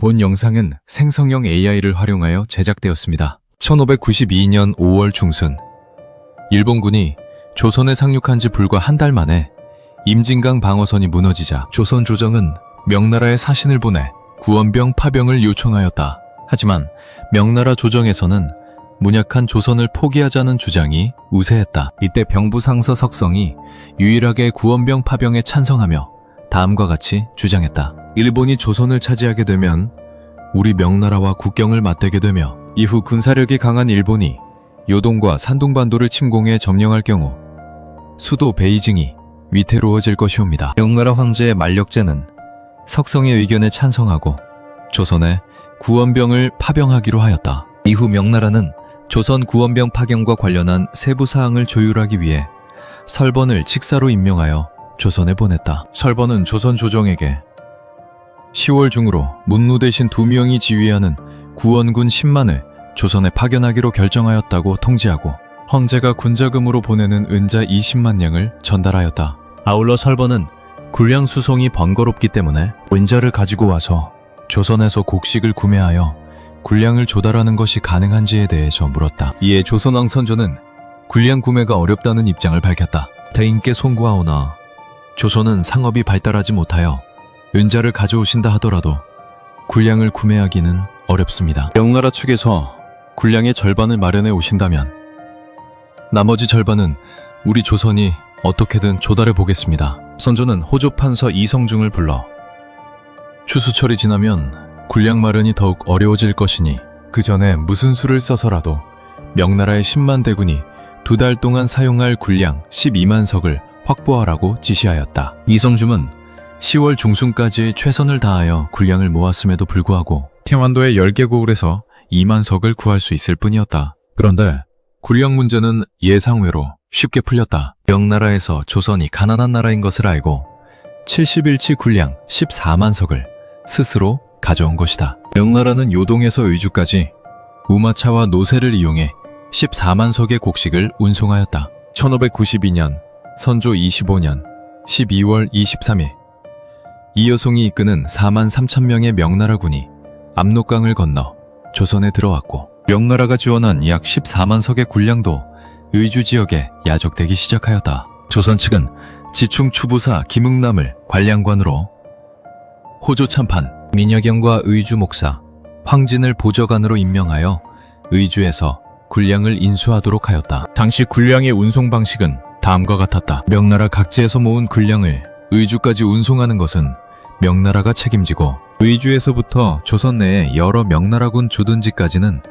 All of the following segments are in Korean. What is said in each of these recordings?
본 영상은 생성형 AI를 활용하여 제작되었습니다. 1592년 5월 중순, 일본군이 조선에 상륙한 지 불과 한 달 만에 임진강 방어선이 무너지자 조선 조정은 명나라에 사신을 보내 구원병 파병을 요청하였다. 하지만 명나라 조정에서는 문약한 조선을 포기하자는 주장이 우세했다. 이때 병부상서 석성이 유일하게 구원병 파병에 찬성하며 다음과 같이 주장했다. 일본이 조선을 차지하게 되면 우리 명나라와 국경을 맞대게 되며 이후 군사력이 강한 일본이 요동과 산둥반도를 침공해 점령할 경우 수도 베이징이 위태로워질 것이옵니다. 명나라 황제의 만력제는 석성의 의견에 찬성하고 조선에 구원병을 파병하기로 하였다. 이후 명나라는 조선 구원병 파견과 관련한 세부 사항을 조율하기 위해 설번을 직사로 임명하여 조선에 보냈다. 설번은 조선 조정에게 10월 중으로 문무 대신 2명이 지휘하는 구원군 10만을 조선에 파견하기로 결정하였다고 통지하고 황제가 군자금으로 보내는 은자 20만 냥을 전달하였다. 아울러 설번은 군량 수송이 번거롭기 때문에 은자를 가지고 와서 조선에서 곡식을 구매하여 군량을 조달하는 것이 가능한지에 대해서 물었다. 이에 조선왕 선조는 군량 구매가 어렵다는 입장을 밝혔다. 대인께 송구하오나 조선은 상업이 발달하지 못하여 은자를 가져오신다 하더라도 군량을 구매하기는 어렵습니다. 명나라 측에서 군량의 절반을 마련해 오신다면 나머지 절반은 우리 조선이 어떻게든 조달해 보겠습니다. 선조는 호조 판서 이성중을 불러 추수철이 지나면 군량 마련이 더욱 어려워질 것이니 그 전에 무슨 수를 써서라도 명나라의 10만 대군이 2달 동안 사용할 군량 12만 석을 확보하라고 지시하였다. 이성중은 10월 중순까지 최선을 다하여 군량을 모았음에도 불구하고 태완도의 10개국에서 2만 석을 구할 수 있을 뿐이었다. 그런데 군량 문제는 예상외로 쉽게 풀렸다. 명나라에서 조선이 가난한 나라인 것을 알고 70일치 군량 14만 석을 스스로 가져온 것이다. 명나라는 요동에서 의주까지 우마차와 노새를 이용해 14만 석의 곡식을 운송하였다. 1592년 선조 25년 12월 23일 이여송이 이끄는 4만 3천 명의 명나라 군이 압록강을 건너 조선에 들어왔고 명나라가 지원한 약 14만 석의 군량도 의주 지역에 야적되기 시작하였다. 조선 측은 지충 추부사 김응남을 관량관으로 호조 참판 민여경과 의주 목사 황진을 보좌관으로 임명하여 의주에서 군량을 인수하도록 하였다. 당시 군량의 운송 방식은 다음과 같았다. 명나라 각지에서 모은 군량을 의주까지 운송하는 것은 명나라가 책임지고 의주에서부터 조선 내에 여러 명나라군 주둔지까지는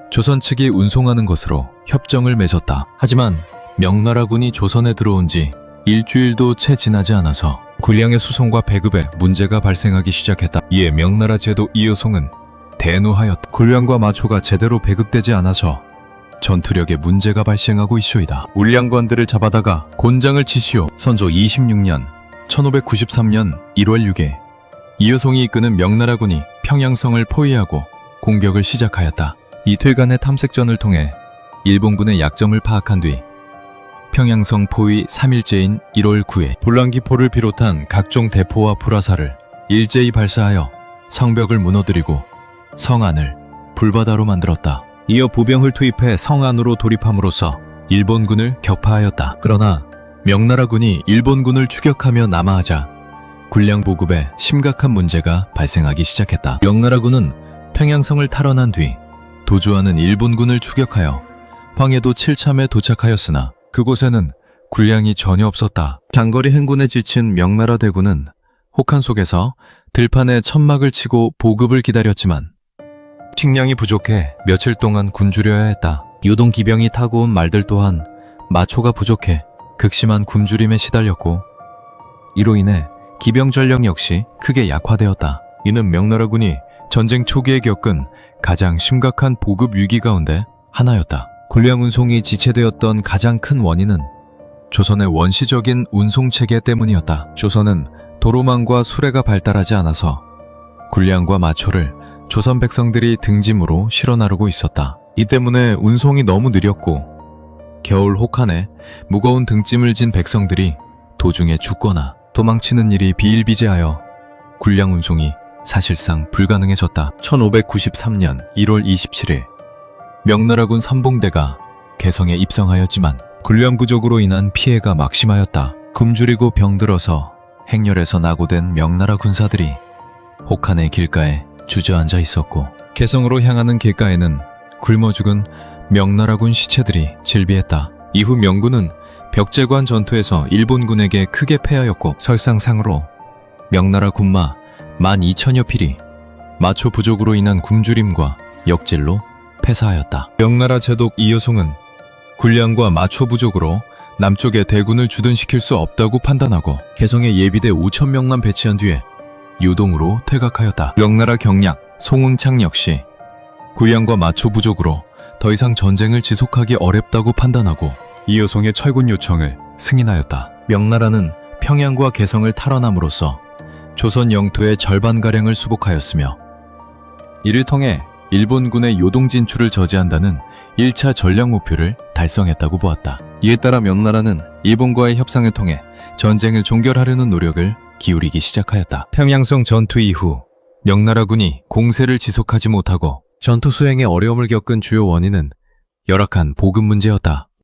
조선 측이 운송하는 것으로 협정을 맺었다. 하지만 명나라군이 조선에 들어온 지 일주일도 채 지나지 않아서 군량의 수송과 배급에 문제가 발생하기 시작했다. 이에 명나라 제도 이여송은 대노하였다. 군량과 마초가 제대로 배급되지 않아서 전투력에 문제가 발생하고 있소이다. 울량관들을 잡아다가 곤장을 치시오. 선조 26년 1593년 1월 6일 이여송이 이끄는 명나라군이 평양성을 포위하고 공격을 시작하였다. 이틀간의 탐색전을 통해 일본군의 약점을 파악한 뒤 평양성 포위 3일째인 1월 9일 불랑기포를 비롯한 각종 대포와 불화살을 일제히 발사하여 성벽을 무너뜨리고 성 안을 불바다로 만들었다. 이어 보병을 투입해 성 안으로 돌입함으로써 일본군을 격파하였다. 그러나 명나라군이 일본군을 추격하며 남하하자 군량 보급에 심각한 문제가 발생하기 시작했다. 명나라군은 평양성을 탈환한 뒤 도주하는 일본군을 추격하여 황해도 7참에 도착하였으나 그곳에는 군량이 전혀 없었다. 장거리 행군에 지친 명나라 대군은 혹한 속에서 들판에 천막을 치고 보급을 기다렸지만 식량이 부족해 며칠 동안 굶주려야 했다. 요동 기병이 타고 온 말들 또한 마초가 부족해 극심한 굶주림에 시달렸고 이로 인해 기병 전력 역시 크게 약화되었다. 이는 명나라군이 전쟁 초기에 겪은 가장 심각한 보급 위기 가운데 하나였다. 군량 운송이 지체되었던 가장 큰 원인은 조선의 원시적인 운송체계 때문이었다. 조선은 도로망과 수레가 발달하지 않아서 군량과 마초를 조선 백성들이 등짐으로 실어 나르고 있었다. 이 때문에 운송이 너무 느렸고 겨울 혹한에 무거운 등짐을 진 백성들이 도중에 죽거나 도망치는 일이 비일비재하여 군량 운송이 사실상 불가능해졌다. 1593년 1월 27일 명나라군 선봉대가 개성에 입성하였지만 군량 부족으로 인한 피해가 막심하였다. 굶주리고 병들어서 행렬에서 낙오된 명나라 군사들이 혹한의 길가에 주저앉아 있었고 개성으로 향하는 길가에는 굶어 죽은 명나라군 시체들이 질비했다. 이후 명군은 벽제관 전투에서 일본군에게 크게 패하였고 설상상으로 명나라 군마 12,000여 필이 마초 부족으로 인한 굶주림과 역질로 패사하였다. 명나라 제독 이여송은 군량과 마초 부족으로 남쪽에 대군을 주둔시킬 수 없다고 판단하고 개성에 예비대 5,000명만 배치한 뒤에 유동으로 퇴각하였다. 명나라 경략 송응창 역시 군량과 마초 부족으로 더 이상 전쟁을 지속하기 어렵다고 판단하고 이여송의 철군 요청을 승인하였다. 명나라는 평양과 개성을 탈환함으로써 조선 영토의 절반가량을 수복하였으며 이를 통해 일본군의 요동 진출을 저지한다는 1차 전략 목표를 달성했다고 보았다. 이에 따라 명나라는 일본과의 협상을 통해 전쟁을 종결하려는 노력을 기울이기 시작하였다. 평양성 전투 이후 명나라군이 공세를 지속하지 못하고 전투 수행에 어려움을 겪은 주요 원인은 열악한 보급 문제였다.